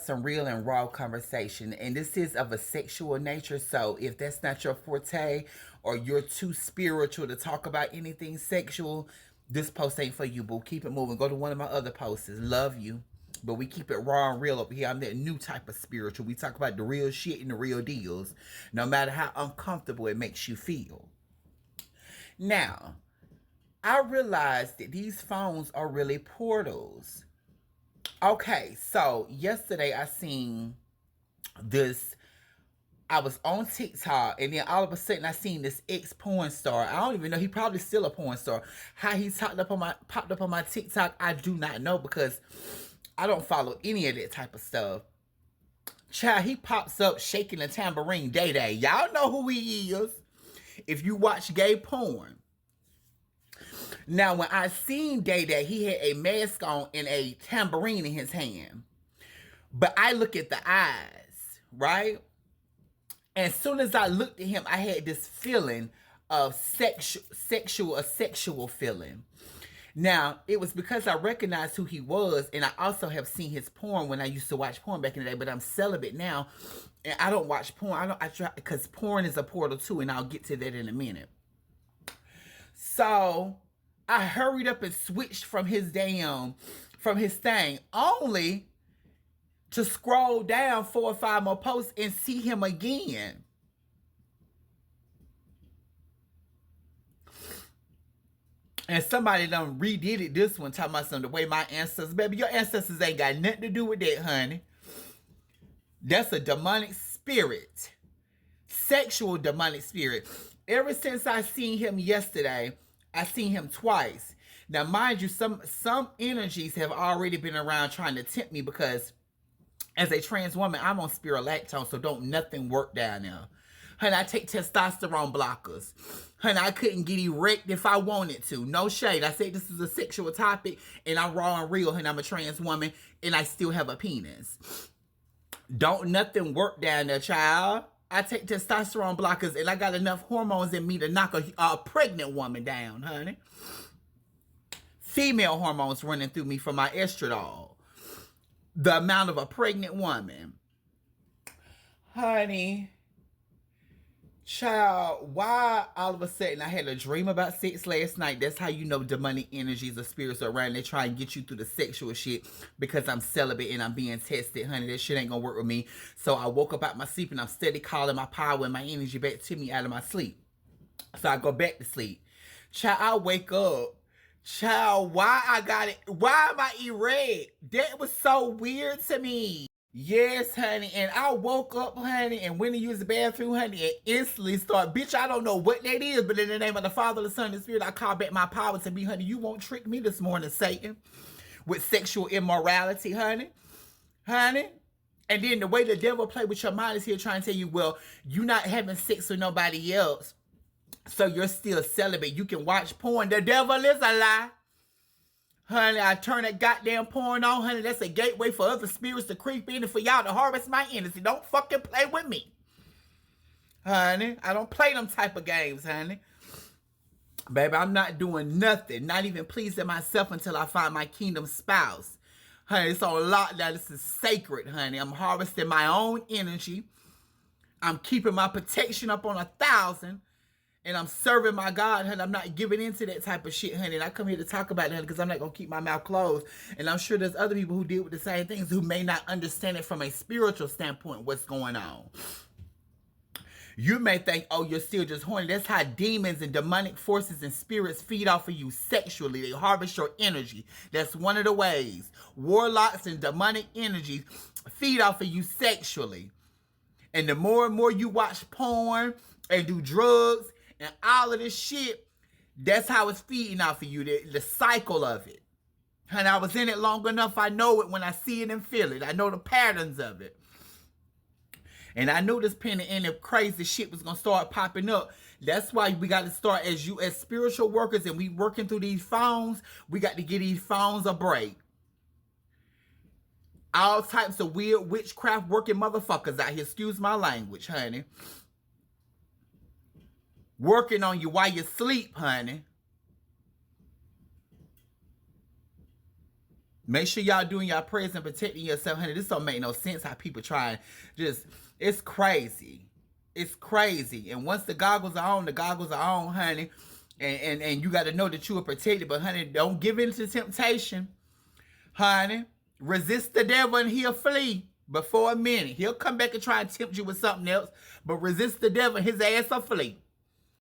some real and raw conversation, and this is of a sexual nature. So if that's not your forte, or you're too spiritual to talk about anything sexual, this post ain't for you, boo. Keep it moving. Go to one of my other posts. Love you. But we keep it raw and real up here. I'm that new type of spiritual. We talk about the real shit and the real deals, no matter how uncomfortable it makes you feel. Now, I realized that these phones are really portals. Okay, so yesterday I seen this. I was on TikTok, and then all of a sudden I seen this ex porn star. I don't even know, he probably still a porn star. How he popped up on my TikTok, I do not know, because I don't follow any of that type of stuff. Child, he pops up shaking a tambourine. Day Day, y'all know who he is if you watch gay porn. Now, when I seen Day Day, he had a mask on and a tambourine in his hand. But I look at the eyes, right? And as soon as I looked at him, I had this feeling of sexual feeling. Now, it was because I recognized who he was, and I also have seen his porn when I used to watch porn back in the day, but I'm celibate now, and I don't watch porn. I try, because porn is a portal too, and I'll get to that in a minute. So I hurried up and switched from his thing, only to scroll down 4 or 5 more posts and see him again. And somebody done redid it this one, talking about some the way my ancestors, baby, your ancestors ain't got nothing to do with that, honey. That's a demonic spirit. Sexual demonic spirit. Ever since I seen him yesterday, I seen him twice. Now, mind you, some energies have already been around trying to tempt me, because as a trans woman, I'm on spirulactone, so don't nothing work down there. Honey, I take testosterone blockers. Honey, I couldn't get erect if I wanted to. No shade. I said this is a sexual topic, and I'm raw and real, and I'm a trans woman, and I still have a penis. Don't nothing work down there, child. I take testosterone blockers, and I got enough hormones in me to knock a pregnant woman down, honey. Female hormones running through me from my estradiol. The amount of a pregnant woman. Honey, child, why all of a sudden I had a dream about sex last night? That's how you know demonic energies or spirits are around. They try and get you through the sexual shit, because I'm celibate and I'm being tested. Honey, that shit ain't gonna work with me. So I woke up out my sleep, and I'm steady calling my power and my energy back to me out of my sleep. So I go back to sleep. Child, I wake up. Child, why I got it? Why am I erect? That was so weird to me. Yes, honey. And I woke up, honey, and went to use the bathroom, honey, and instantly start, bitch, I don't know what that is, but in the name of the Father, the Son, and the Spirit, I call back my power to me, honey. You won't trick me this morning, Satan, with sexual immorality, honey. Honey. And then the way the devil play with your mind is here trying to tell you, well, you're not having sex with nobody else, so you're still celibate. You can watch porn. The devil is a lie. Honey, I turn that goddamn porn on, honey. That's a gateway for other spirits to creep in and for y'all to harvest my energy. Don't fucking play with me. Honey, I don't play them type of games, honey. Baby, I'm not doing nothing. Not even pleasing myself until I find my kingdom spouse. Honey, it's on lockdown. This is sacred, honey. I'm harvesting my own energy. I'm keeping my protection up on 1,000. And I'm serving my God, honey. I'm not giving into that type of shit, honey. And I come here to talk about it, honey, because I'm not going to keep my mouth closed. And I'm sure there's other people who deal with the same things who may not understand it from a spiritual standpoint, what's going on. You may think, oh, you're still just horny. That's how demons and demonic forces and spirits feed off of you sexually. They harvest your energy. That's one of the ways. Warlocks and demonic energies feed off of you sexually. And the more and more you watch porn and do drugs and all of this shit, that's how it's feeding off of you, the cycle of it. And I was in it long enough, I know it when I see it and feel it. I know the patterns of it. And I knew this penny and the crazy shit was going to start popping up. That's why we got to start as spiritual workers, and we working through these phones. We got to give these phones a break. All types of weird witchcraft working motherfuckers out here. Excuse my language, honey. Working on you while you sleep, honey. Make sure y'all doing y'all prayers and protecting yourself, honey. This don't make no sense how people try and just, it's crazy. It's crazy. And once the goggles are on, honey. And you got to know that you are protected. But, honey, don't give in to temptation, honey. Resist the devil and he'll flee. But for a minute, he'll come back and try and tempt you with something else. But resist the devil and his ass will flee.